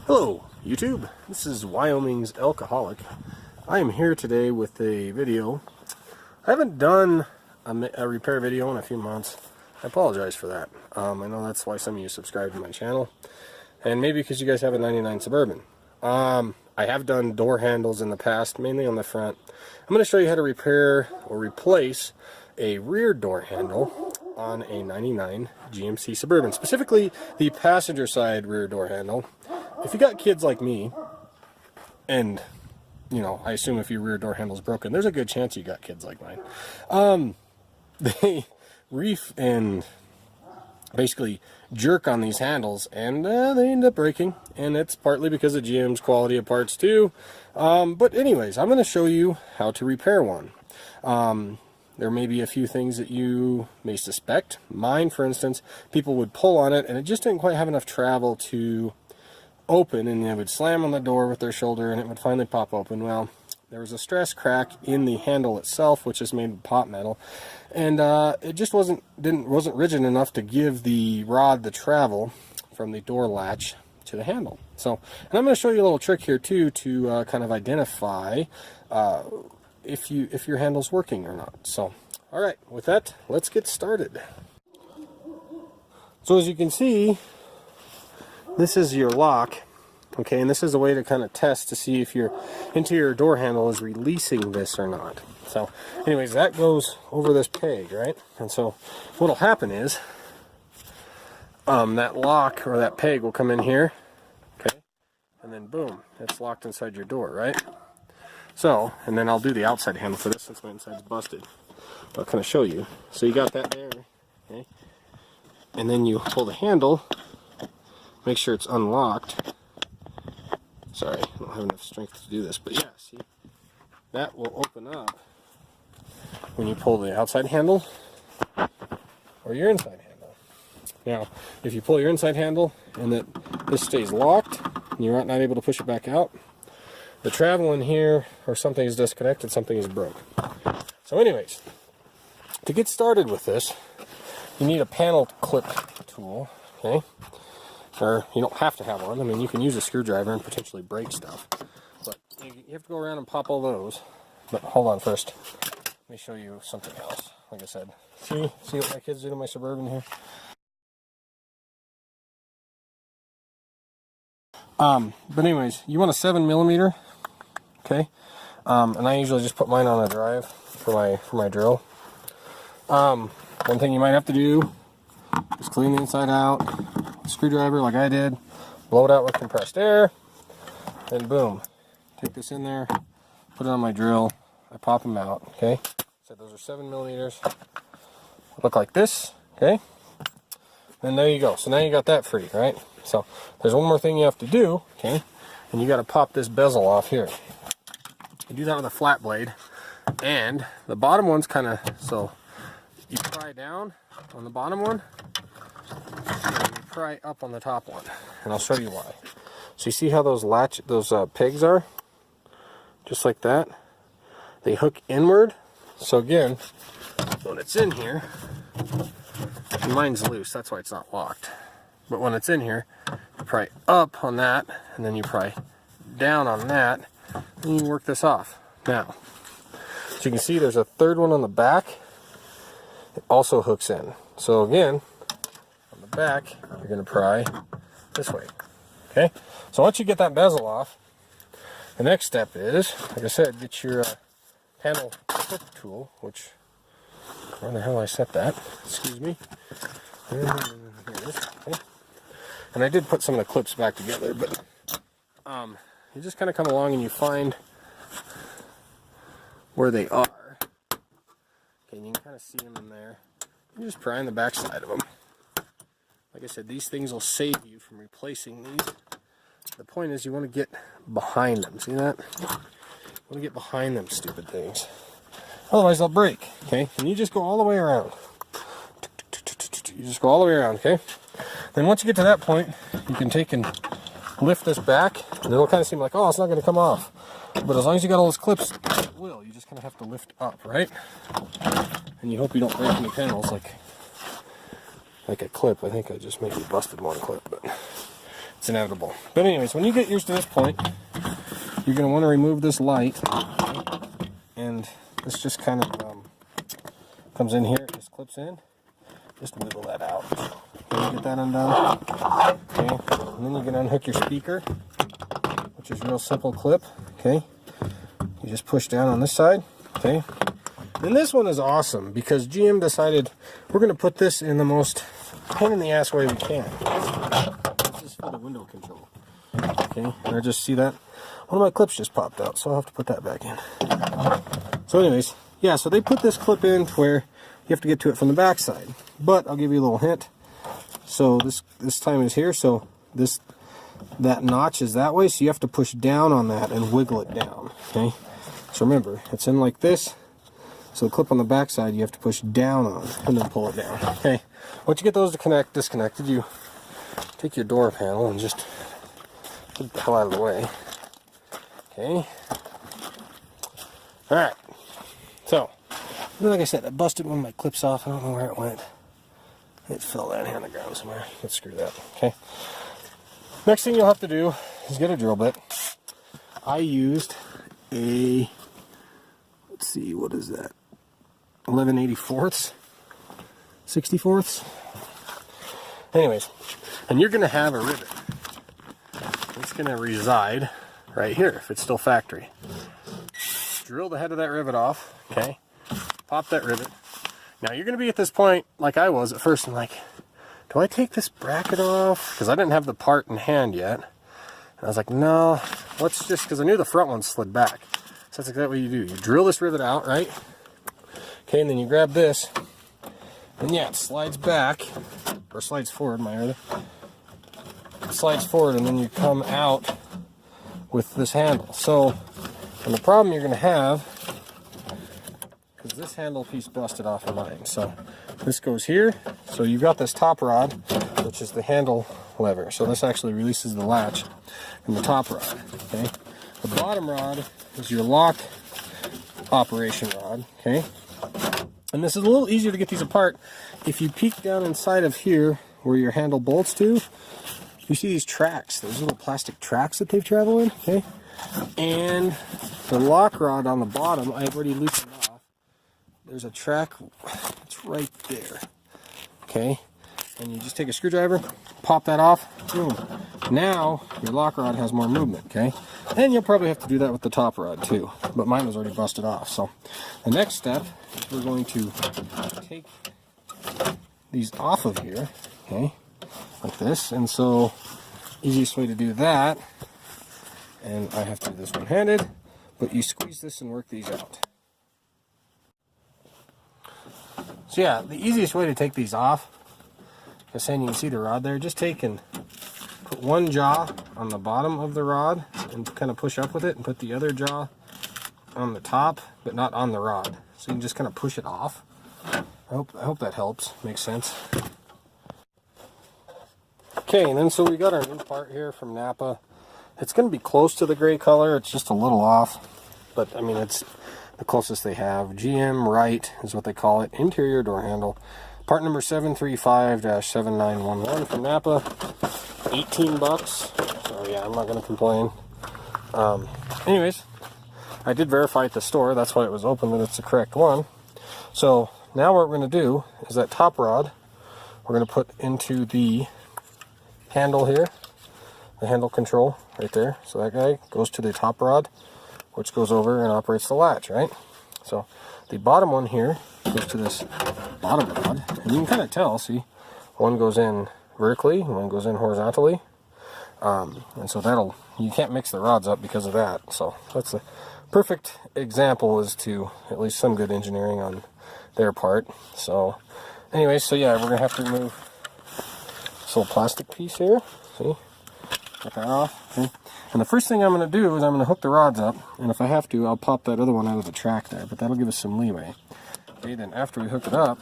Hello YouTube, this is Wyoming's Alcoholic. I am here today with a video. I haven't done a repair video in a few months. I apologize for that. I know that's why some of you subscribe to my channel, and maybe because you guys have a 99 Suburban. I have done door handles in the past, mainly on the front. I'm going to show you how to repair or replace a rear door handle on a 99 GMC Suburban, specifically the passenger side rear door handle. If you got kids like me, and you know, I assume if your rear door handle is broken, there's a good chance you got kids like mine. They reef and basically jerk on these handles, and they end up breaking, and it's partly because of GM's quality of parts too. But anyways, I'm going to show you how to repair one. There may be a few things that you may suspect. Mine, for instance, people would pull on it and it just didn't quite have enough travel to open, and they would slam on the door with their shoulder and it would finally pop open. Well, there was a stress crack in the handle itself, which is made of pot metal, and it just wasn't rigid enough to give the rod the travel from the door latch to the handle. So, and I'm going to show you a little trick here too to kind of identify if your handle's working or not. So, all right, with that, let's get started. So as you can see, this is your lock, okay, and this is a way to kind of test to see if your interior door handle is releasing this or not. So anyways, that goes over this peg, right? And so what'll happen is that lock or that peg will come in here, okay, and then boom, it's locked inside your door, right? So, and then I'll do the outside handle for this since my inside's busted. I'll kind of show you. So you got that there, okay, and then you pull the handle. Make sure it's unlocked. Sorry, I don't have enough strength to do this, but yeah, see, that will open up when you pull the outside handle or your inside handle. Now, if you pull your inside handle and this stays locked and you're not able to push it back out, the travel in here or something is disconnected, something is broke. So anyways, to get started with this, you need a panel clip tool, okay? Or you don't have to have one. I mean, you can use a screwdriver and potentially break stuff. But you have to go around and pop all those. But hold on first. Let me show you something else. Like I said, see what my kids do to my Suburban here? But anyways, you want a 7mm, okay? And I usually just put mine on a drive for my drill. One thing you might have to do is clean the inside out. Screwdriver like I did, blow it out with compressed air, then boom, take this in there, put it on my drill, I pop them out, okay? So those are 7mm, look like this, okay? And there you go. So now you got that free, right? So there's one more thing you have to do, okay? And you got to pop this bezel off here. You do that with a flat blade, and the bottom one's kind of, so you pry down on the bottom one, pry up on the top one, and I'll show you why. So you see how those pegs are? Just like that. They hook inward. So again, when it's in here, mine's loose, that's why it's not locked. But when it's in here, you pry up on that, and then you pry down on that, and you work this off. Now, so you can see there's a third one on the back. It also hooks in. So again, back, you're going to pry this way, okay? So once you get that bezel off, the next step is, like I said, get your panel clip tool, which, where the hell I set that, excuse me, and here it is, okay? And I did put some of the clips back together, but you just kind of come along and you find where they are, okay, and you can kind of see them in there. You just pry on the back side of them. Like I said, these things will save you from replacing these. The point is you want to get behind them. See that? You want to get behind them stupid things. Otherwise they'll break. Okay? And you just go all the way around. You just go all the way around, okay? Then once you get to that point, you can take and lift this back, and it'll kind of seem like, oh, it's not going to come off. But as long as you got all those clips, it will. You just kind of have to lift up, right? And you hope you don't break any panels like a clip. I think I just maybe busted one clip, but it's inevitable. But anyways, when you get yours to this point, you're going to want to remove this light, and this just kind of comes in here, it just clips in. Just wiggle that out. Okay, get that undone. Okay, and then you can unhook your speaker, which is a real simple clip. Okay, you just push down on this side. Okay, and this one is awesome because GM decided we're going to put this in the most pain in the ass way we can. This is for the window control. Okay, and I just see that one of my clips just popped out, so I'll have to put that back in. So anyways, yeah, so they put this clip in to where you have to get to it from the back side. But I'll give you a little hint. So this time is here, so that notch is that way, so you have to push down on that and wiggle it down. Okay? So remember, it's in like this. So the clip on the back side you have to push down on and then pull it down. Okay. Once you get those disconnected, you take your door panel and just get the hell out of the way. Okay. Alright. So, like I said, I busted one of my clips off. I don't know where it went. It fell down here on the ground somewhere. Let's screw that. Okay. Next thing you'll have to do is get a drill bit. I used a, let's see, what is that? 11/84ths? 64ths? Anyways, and you're going to have a rivet. It's going to reside right here if it's still factory. Drill the head of that rivet off. Okay. Pop that rivet. Now you're going to be at this point like I was at first. I'm like, do I take this bracket off? Because I didn't have the part in hand yet. And I was like, no, let's just, because I knew the front one slid back. So that's exactly what you do. You drill this rivet out, right? Okay, and then you grab this. And yeah, it slides back, or slides forward, it slides forward, and then you come out with this handle. So, and the problem you're going to have, because this handle piece busted off of mine. So this goes here. So you've got this top rod, which is the handle lever. So this actually releases the latch from the top rod. Okay. The bottom rod is your lock operation rod. Okay. And this is a little easier to get these apart. If you peek down inside of here where your handle bolts to, you see these tracks. Those little plastic tracks that they've traveled in. Okay. And the lock rod on the bottom, I've already loosened off. There's a track, it's right there. Okay, and you just take a screwdriver, pop that off, boom. Now your lock rod has more movement. Okay, and you'll probably have to do that with the top rod too, but mine was already busted off. So the next step is we're going to take these off of here. Okay, like this. And so easiest way to do that, and I have to do this one-handed, but you squeeze this and work these out. So yeah, the easiest way to take these off, because saying you can see the rod there, just take and put one jaw on the bottom of the rod and kind of push up with it, and put the other jaw on the top, but not on the rod. So you can just kind of push it off. I hope that helps, makes sense. Okay, and then so we got our new part here from Napa. It's going to be close to the gray color, it's just a little off, but I mean it's the closest they have. GM Right is what they call it. Interior door handle. Part number 735-7911 from Napa. 18 bucks. So yeah, I'm not going to complain. Anyways, I did verify at the store. That's why it was open that it's the correct one. So now what we're going to do is that top rod we're going to put into the handle here. The handle control right there. So that guy goes to the top rod, which goes over and operates the latch, right? So the bottom one here goes to this bottom rod, and you can kind of tell, see, one goes in vertically and one goes in horizontally, and so you can't mix the rods up because of that. So that's a perfect example as to at least some good engineering on their part. So anyways, so yeah, we're gonna have to remove this little plastic piece here, see, get that off. Okay. And the first thing I'm going to do is I'm going to hook the rods up, and if I have to, I'll pop that other one out of the track there, but that'll give us some leeway. Okay, then after we hook it up,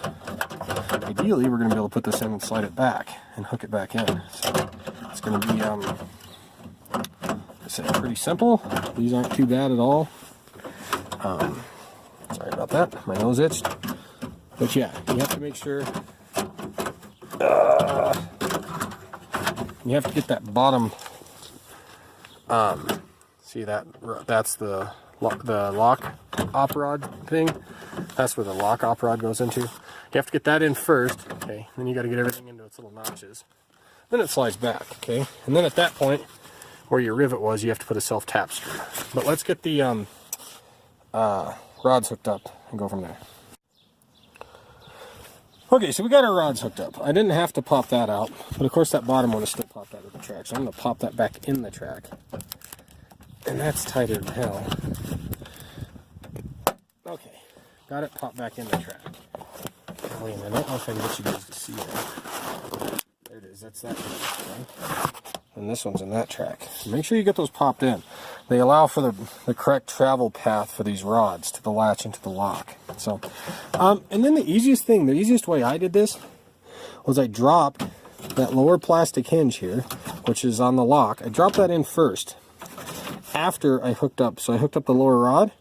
ideally we're going to be able to put this in and slide it back and hook it back in. So it's going to be, I said, pretty simple. These aren't too bad at all. Sorry about that, my nose itched. But yeah, you have to make sure you have to get that bottom, see that's the lock op rod thing. That's where the lock op rod goes into. You have to get that in first, okay? Then you got to get everything into its little notches. Then it slides back, okay? And then at that point, where your rivet was, you have to put a self-tap screw. But let's get the rods hooked up and go from there. Okay, so we got our rods hooked up. I didn't have to pop that out, but of course that bottom one is still popped out of the track, so I'm going to pop that back in the track. And that's tighter than hell. Okay, got it popped back in the track. Wait a minute, I don't know if I can get you guys to see that. There it is, that's that one. And this one's in that track. Make sure you get those popped in. They allow for the correct travel path for these rods to the latch and to the lock. So, and then the easiest way I did this was I dropped that lower plastic hinge here, which is on the lock. I dropped that in first after I hooked up. So I hooked up the lower rod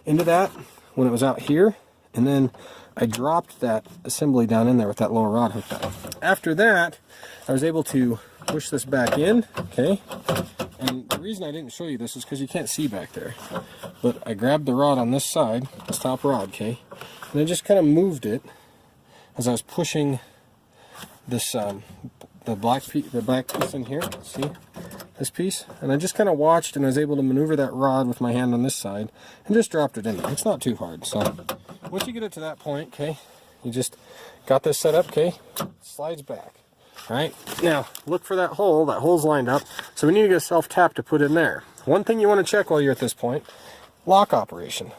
into that when it was out here, and then I dropped that assembly down in there with that lower rod hooked up. After that, I was able to push this back in, okay? And the reason I didn't show you this is because you can't see back there. But I grabbed the rod on this side, this top rod, okay? And I just kind of moved it as I was pushing this, the black piece in here, see? This piece. And I just kind of watched, and I was able to maneuver that rod with my hand on this side and just dropped it in there. It's not too hard. So once you get it to that point, okay, you just got this set up, okay? It slides back. Alright, now look for that hole. That hole's lined up, so we need to get a self-tap to put in there. One thing you want to check while you're at this point, lock operation.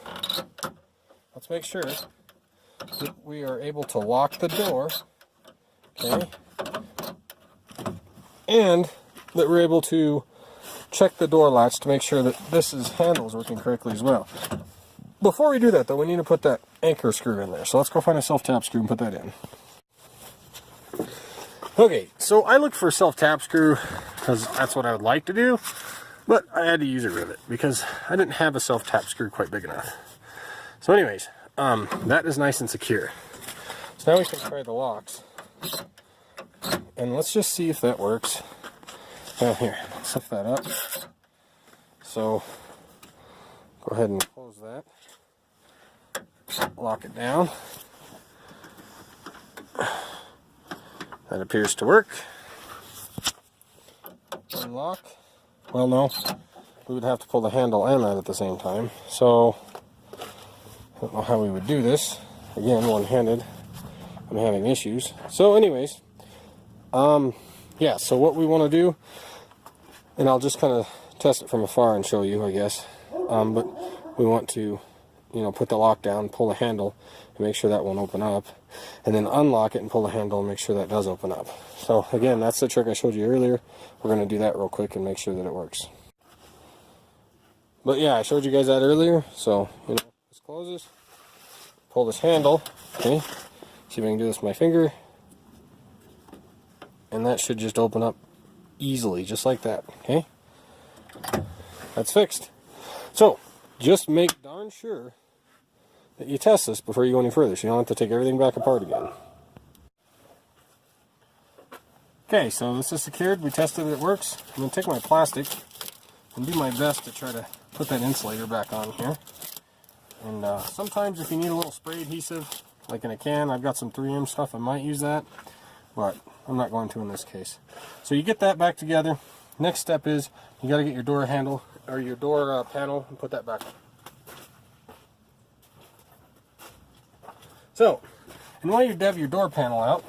Let's make sure that we are able to lock the door, okay, and that we're able to check the door latch to make sure that this handle is working correctly as well. Before we do that though, we need to put that anchor screw in there. So let's go find a self-tap screw and put that in. Okay, so I looked for a self-tap screw because that's what I would like to do, but I had to use a rivet because I didn't have a self-tap screw quite big enough. So anyways, that is nice and secure. So now we can try the locks. And let's just see if that works. Here, lift that up. So, go ahead and close that. Lock it down. That appears to work. Unlock. Well, no. We would have to pull the handle and that at the same time. So, I don't know how we would do this. Again, one-handed. I'm having issues. So, anyways. Yeah, so what we want to do, and I'll just kind of test it from afar and show you, I guess. But we want to, put the lock down, pull the handle, and make sure that won't open up. And then unlock it and pull the handle and make sure that does open up. So again, that's the trick I showed you earlier. We're going to do that real quick and make sure that it works. But yeah, I showed you guys that earlier. So, let's close this. Pull this handle. Okay. See if I can do this with my finger. And that should just open up easily, just like that. Okay. That's fixed. So, just make darn sure that you test this before you go any further, so you don't have to take everything back apart again. Okay, so this is secured. We tested that it works. I'm going to take my plastic and do my best to try to put that insulator back on here. And sometimes if you need a little spray adhesive, like in a can, I've got some 3M stuff, I might use that, but I'm not going to in this case. So you get that back together. Next step is you got to get your door handle or your door panel and put that back on. So, and while you have your door panel out,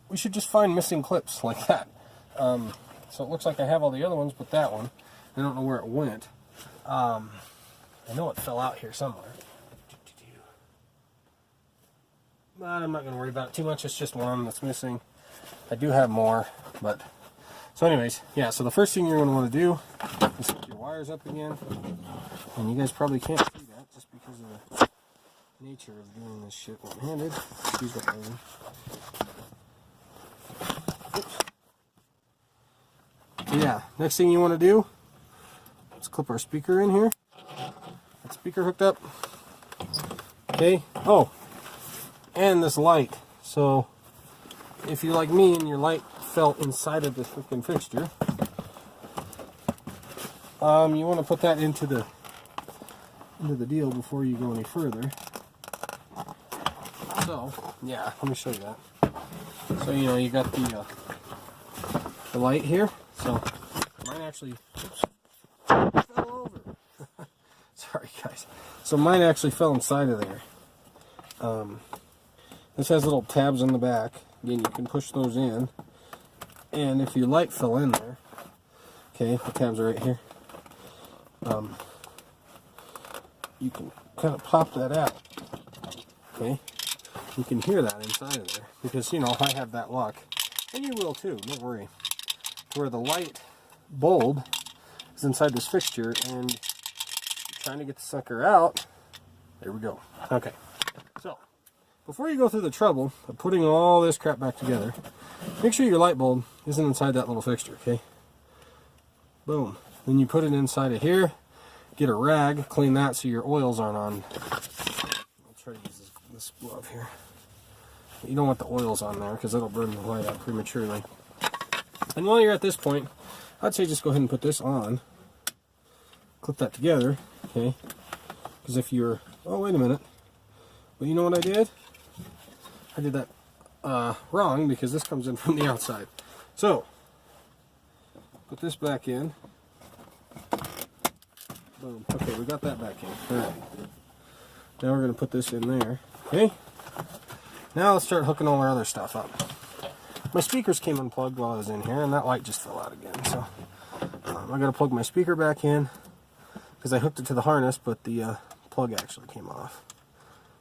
we should just find missing clips like that. So it looks like I have all the other ones, but that one, I don't know where it went. I know it fell out here somewhere. But I'm not going to worry about it too much. It's just one that's missing. I do have more, but... So anyways, yeah, so the first thing you're going to want to do is hook your wires up again. And you guys probably can't see that just because of the nature of doing this shit one-handed. Excuse what I mean. Yeah, next thing you want to do is clip our speaker in here. That speaker hooked up. Okay. Oh, and this light. So if you're like me and your light fell inside of the freaking fixture. You want to put that into the deal before you go any further. So, yeah, let me show you that. So, you know, you got the light here. So, mine actually, oops, fell over. Sorry, guys. So, mine actually fell inside of there. This has little tabs on the back. Again, you can push those in. And if your light fell in there, okay, the tabs are right here. You can kind of pop that out. Okay, you can hear that inside of there because, you know, I have that luck, and you will too. Don't worry. Where the light bulb is inside this fixture, and you're trying to get the sucker out. There we go. Okay, so before you go through the trouble of putting all this crap back together, make sure your light bulb isn't inside that little fixture. Okay. Boom. Then you put it inside of here. Get a rag, clean that so your oils aren't on. I'll try to use this glove here. You don't want the oils on there because it'll burn the light out prematurely. And while you're at this point, I'd say just go ahead and put this on. Clip that together, okay? Because if you're, oh wait a minute. Well, you know what I did? I did that wrong because this comes in from the outside. So, put this back in. Boom. Okay, we got that back in. Alright. Now we're going to put this in there. Okay? Now let's start hooking all our other stuff up. My speakers came unplugged while I was in here, and that light just fell out again. So, I got to plug my speaker back in because I hooked it to the harness, but the plug actually came off.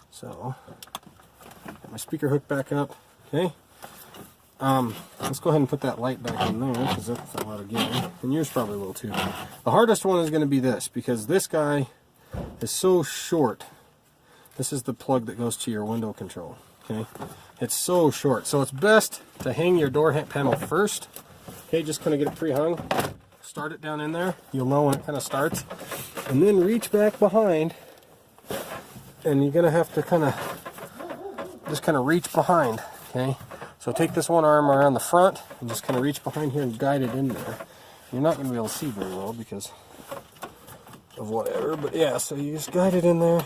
So, got my speaker hooked back up. Okay? Let's go ahead and put that light back in there because that fell out again, and yours probably will too. The hardest one is going to be this because this guy is so short. This is the plug that goes to your window control. Okay, it's so short, so it's best to hang your door panel first. Okay, just kind of get it pre-hung, start it down in there. You'll know when it kind of starts, and then reach back behind, and you're going to have to just kind of reach behind. Okay. So take this one arm around the front and just kind of reach behind here and guide it in there. You're not going to be able to see very well because of whatever, but yeah, so you just guide it in there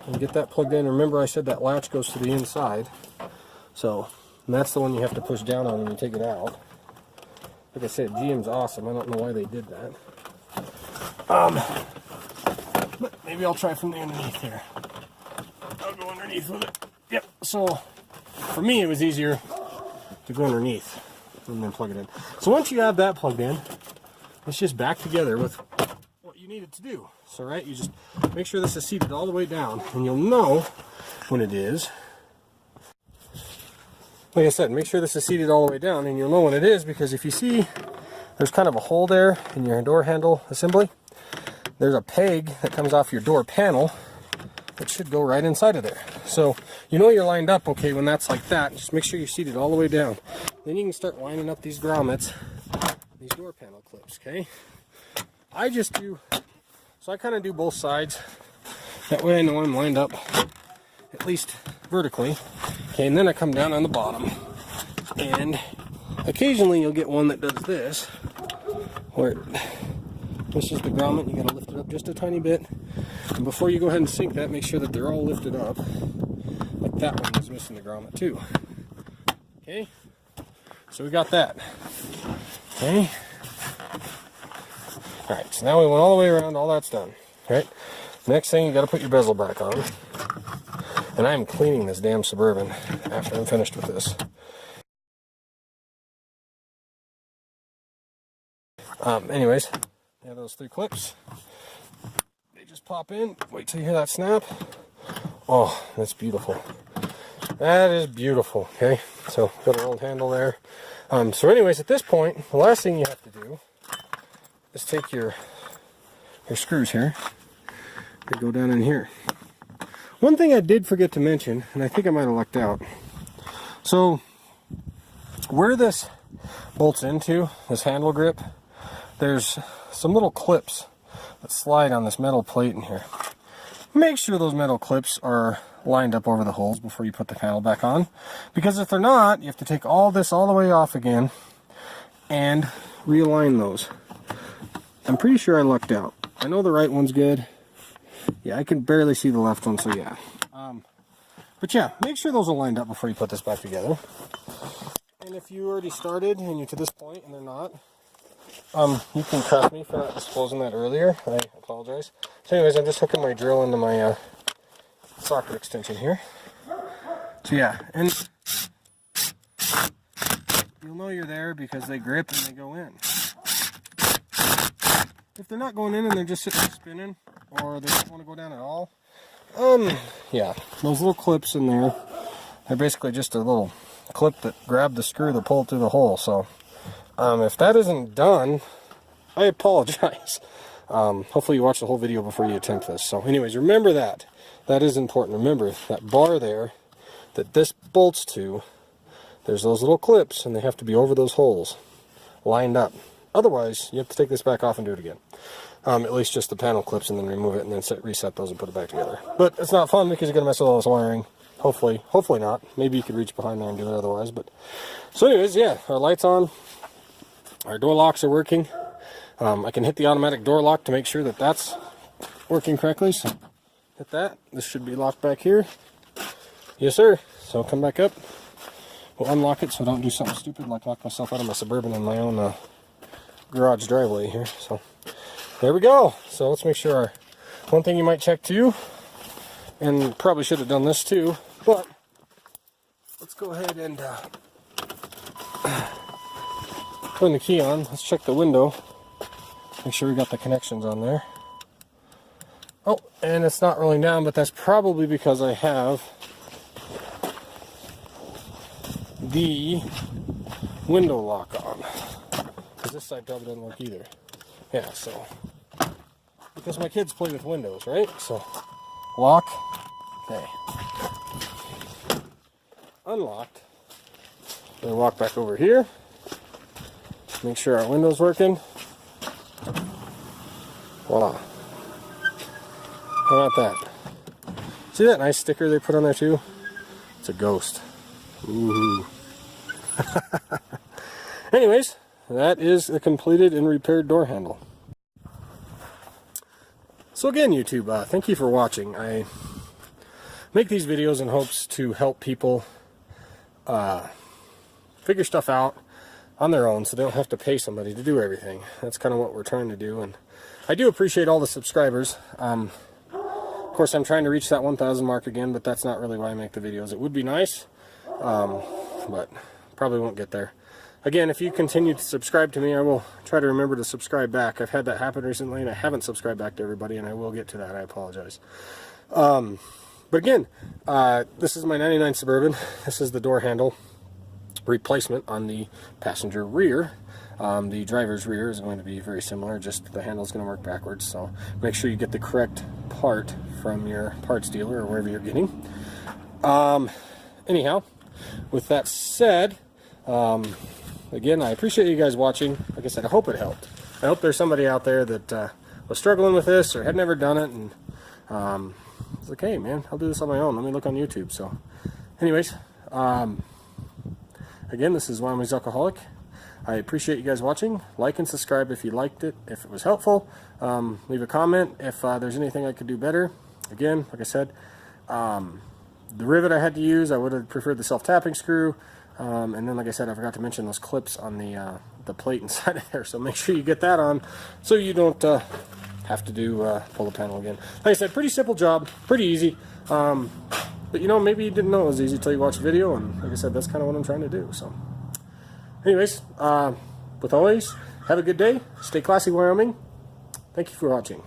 and get that plugged in. Remember I said that latch goes to the inside. So, and that's the one you have to push down on when you take it out. Like I said, GM's awesome. I don't know why they did that. But maybe I'll try from the underneath here. I'll go underneath with it. Yep, so for me, it was easier to go underneath and then plug it in. So once you have that plugged in, it's just back together with what you need it to do. So, right, you just make sure this is seated all the way down, and you'll know when it is. Like I said, make sure this is seated all the way down, and you'll know when it is, because if you see there's kind of a hole there in your door handle assembly, there's a peg that comes off your door panel. It should go right inside of there. So you know you're lined up okay when that's like that. Just make sure you're seated all the way down. Then you can start lining up these grommets, these door panel clips, okay? I just do, so I kind of do both sides. That way I know I'm lined up at least vertically. Okay, and then I come down on the bottom. And occasionally you'll get one that does this, where this is the grommet. You gotta lift it up just a tiny bit. And before you go ahead and sink that, make sure that they're all lifted up. Like that one is missing the grommet too. Okay? So we got that. Okay? Alright, so now we went all the way around, all that's done. Alright? Next thing, you gotta put your bezel back on. And I'm cleaning this damn Suburban after I'm finished with this. Anyways, you have those 3 clips. They just pop in. Wait till you hear that snap. Oh, that's beautiful. That is beautiful. Okay, so got a rolled handle there. So anyways, at this point, the last thing you have to do is take your screws here. They go down in here. One thing I did forget to mention, and I think I might have lucked out. So where this bolts into, this handle grip, there's some little clips that slide on this metal plate in here. Make sure those metal clips are lined up over the holes before you put the panel back on. Because if they're not, you have to take all this all the way off again and realign those. I'm pretty sure I lucked out. I know the right one's good. Yeah, I can barely see the left one, so yeah. But yeah, make sure those are lined up before you put this back together. And if you already started and you're to this point and they're not, you can correct me for not disclosing that earlier. I apologize. So anyways, I'm just hooking my drill into my socket extension here. So yeah, and you'll know you're there because they grip and they go in. If they're not going in and they're just sitting there spinning, or they don't want to go down at all, yeah, those little clips in there, they're basically just a little clip that grab the screw that pull it through the hole. So if that isn't done, I apologize. Hopefully you watch the whole video before you attempt this. So anyways, remember that. That is important. Remember that bar there that this bolts to, there's those little clips and they have to be over those holes, lined up. Otherwise, you have to take this back off and do it again. At least just the panel clips, and then remove it and then reset those and put it back together. But it's not fun because you're going to mess with all this wiring. Hopefully not. Maybe you could reach behind there and do it otherwise. But so anyways, yeah, our light's on. Our door locks are working. I can hit the automatic door lock to make sure that that's working correctly. So hit that. This should be locked back here. Yes, sir. So come back up. We'll unlock it so I don't do something stupid like lock myself out of my Suburban in my own garage driveway here. So there we go. So let's make sure. One thing you might check too, and probably should have done this too, but let's go ahead and turn the key on. Let's check the window. Make sure we got the connections on there. Oh, and it's not rolling down, but that's probably because I have the window lock on. Because this side probably doesn't work either. Yeah, so because my kids play with windows, right? So lock, okay, unlocked. Then walk back over here. Make sure our window's working. Voila. How about that? See that nice sticker they put on there too? It's a ghost. Ooh. Anyways, that is the completed and repaired door handle. So again, YouTube, thank you for watching. I make these videos in hopes to help people figure stuff out on their own so they don't have to pay somebody to do everything. That's kind of what we're trying to do, and I do appreciate all the subscribers. Of course, I'm trying to reach that 1,000 mark again, but that's not really why I make the videos. It would be nice, but probably won't get there. Again, if you continue to subscribe to me, I will try to remember to subscribe back. I've had that happen recently, and I haven't subscribed back to everybody, and I will get to that. I apologize. But again, this is my 99 Suburban. This is the door handle replacement on the passenger rear. The driver's rear is going to be very similar, just the handle is going to work backwards. So make sure you get the correct part from your parts dealer or wherever you're getting. Anyhow, with that said, again, I appreciate you guys watching. Like I said, I hope it helped. I hope there's somebody out there that was struggling with this or had never done it, and it's like, hey man, I'll do this on my own. Let me look on YouTube. So anyways, again, this is Wyoming's Alcoholic. I appreciate you guys watching. Like and subscribe if you liked it, if it was helpful. Leave a comment if there's anything I could do better. Again, like I said, the rivet I had to use, I would have preferred the self-tapping screw. And then, like I said, I forgot to mention those clips on the plate inside of there. So make sure you get that on so you don't have to do pull the panel again. Like I said, pretty simple job, pretty easy. But you know, maybe you didn't know it was easy until you watched the video. And like I said, that's kind of what I'm trying to do. So anyways, with always, have a good day. Stay classy, Wyoming. Thank you for watching.